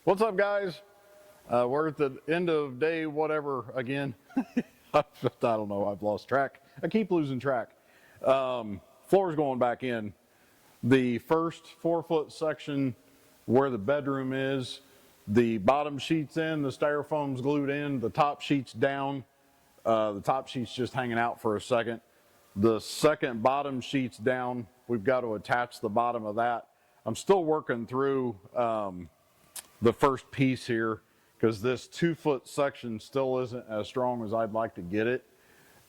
What's up, guys? We're at the end of day whatever again. I don't know, I've lost track. I keep losing track. Floor's going back in. The first 4-foot section where the bedroom is, the bottom sheet's in, the styrofoam's glued in, the top sheet's down. The top sheet's just hanging out for a second. The second bottom sheet's down. We've got to attach the bottom of that. I'm still working through the first piece here because this 2-foot section still isn't as strong as I'd like to get it.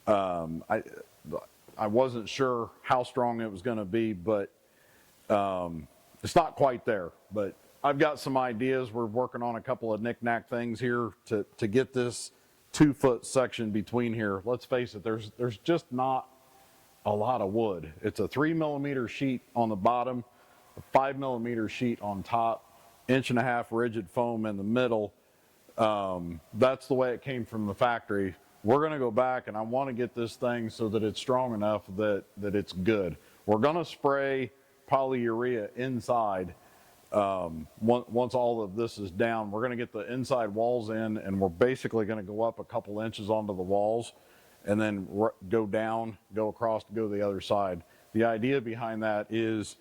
I wasn't sure how strong it was going to be, but it's not quite there. But I've got some ideas. We're working on a couple of knick-knack things here to get this 2-foot section between here. Let's face it, there's just not a lot of wood. It's a 3mm sheet on the bottom, a 5mm sheet on top, 1.5" rigid foam in the middle. That's the way it came from the factory. We're going to go back and I want to get this thing so that it's strong enough that it's good. We're going to spray polyurea inside. Once all of this is down, we're going to get the inside walls in, and we're basically going to go up a couple inches onto the walls and then go down, go across to go to the other side. The idea behind that is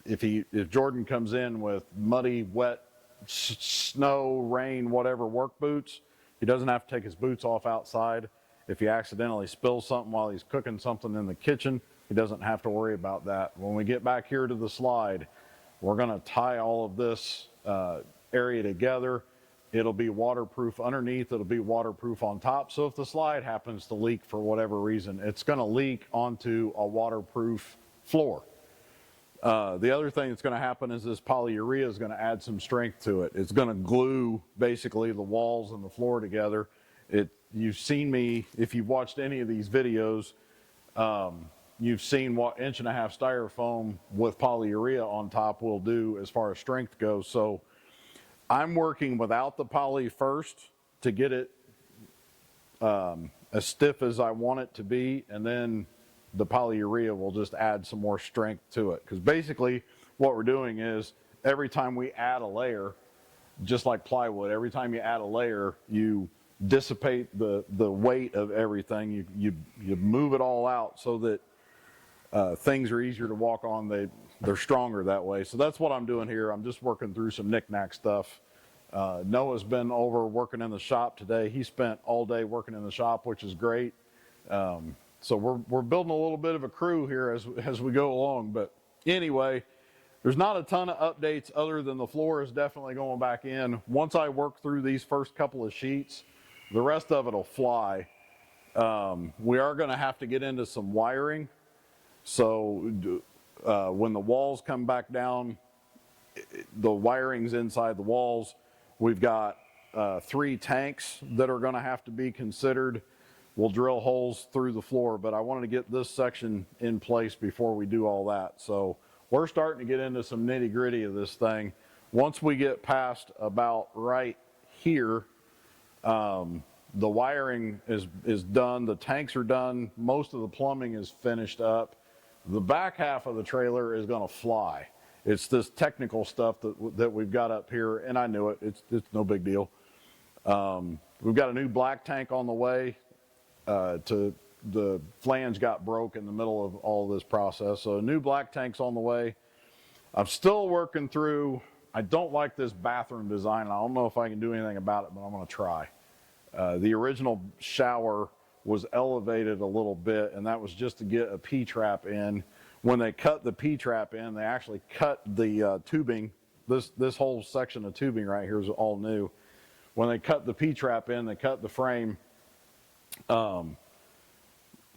if Jordan comes in with muddy, wet, snow, rain, whatever work boots, he doesn't have to take his boots off outside. If he accidentally spills something while he's cooking something in the kitchen, he doesn't have to worry about that. When we get back here to the slide, we're going to tie all of this area together. It'll be waterproof underneath, it'll be waterproof on top. So if the slide happens to leak for whatever reason, it's going to leak onto a waterproof floor. The other thing that's going to happen is this polyurea is going to add some strength to it. It's going to glue basically the walls and the floor together. You've seen me, if you've watched any of these videos, you've seen what 1.5" styrofoam with polyurea on top will do as far as strength goes. So I'm working without the poly first to get it as stiff as I want it to be, and then the polyurea will just add some more strength to it. Because basically what we're doing is every time we add a layer, just like plywood, every time you add a layer, you dissipate the weight of everything. You move it all out so that things are easier to walk on. They're stronger that way. So that's what I'm doing here. I'm just working through some knick-knack stuff. Noah's been over working in the shop today. He spent all day working in the shop, which is great. So we're building a little bit of a crew here as we go along. But anyway, there's not a ton of updates other than the floor is definitely going back in. Once I work through these first couple of sheets, the rest of it will fly. We are going to have to get into some wiring. So when the walls come back down, the wiring's inside the walls. We've got 3 tanks that are going to have to be considered. We'll drill holes through the floor, but I wanted to get this section in place before we do all that. So we're starting to get into some nitty gritty of this thing. Once we get past about right here, the wiring is done, the tanks are done, most of the plumbing is finished up. The back half of the trailer is going to fly. It's this technical stuff that we've got up here, and I knew it. It's no big deal. We've got a new black tank on the way. The flange got broke in the middle of all this process, so a new black tank's on the way. I'm still working through. I don't like this bathroom design. I don't know if I can do anything about it, but I'm going to try. The original shower was elevated a little bit, and that was just to get a P-trap in. When they cut the P-trap in, they actually cut the tubing. This whole section of tubing right here is all new. When they cut the P-trap in, they cut the frame.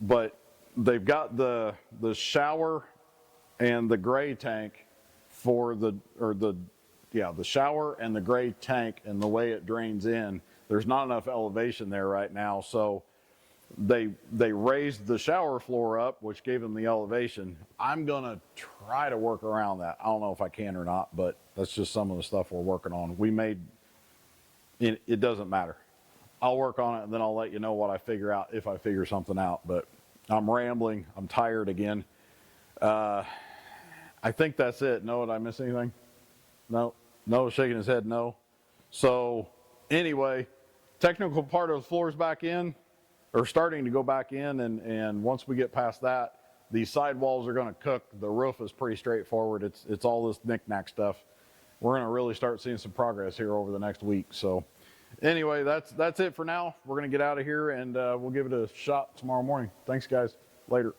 But they've got the shower and the gray tank for the shower and the gray tank, and the way it drains in, there's not enough elevation there right now. So they raised the shower floor up, which gave them the elevation. I'm gonna try to work around that. I don't know if I can or not, but that's just some of the stuff we're working on. It doesn't matter. I'll work on it, and then I'll let you know what I figure out, if I figure something out. But I'm rambling. I'm tired again. I think that's it. No, did I miss anything? No. No, shaking his head no. So anyway, technical part of the floor is back in, or starting to go back in, and once we get past that, these sidewalls are going to cook. The roof is pretty straightforward. It's all this knick-knack stuff. We're going to really start seeing some progress here over the next week. So anyway, that's it for now. We're going to get out of here, and we'll give it a shot tomorrow morning. Thanks, guys. Later.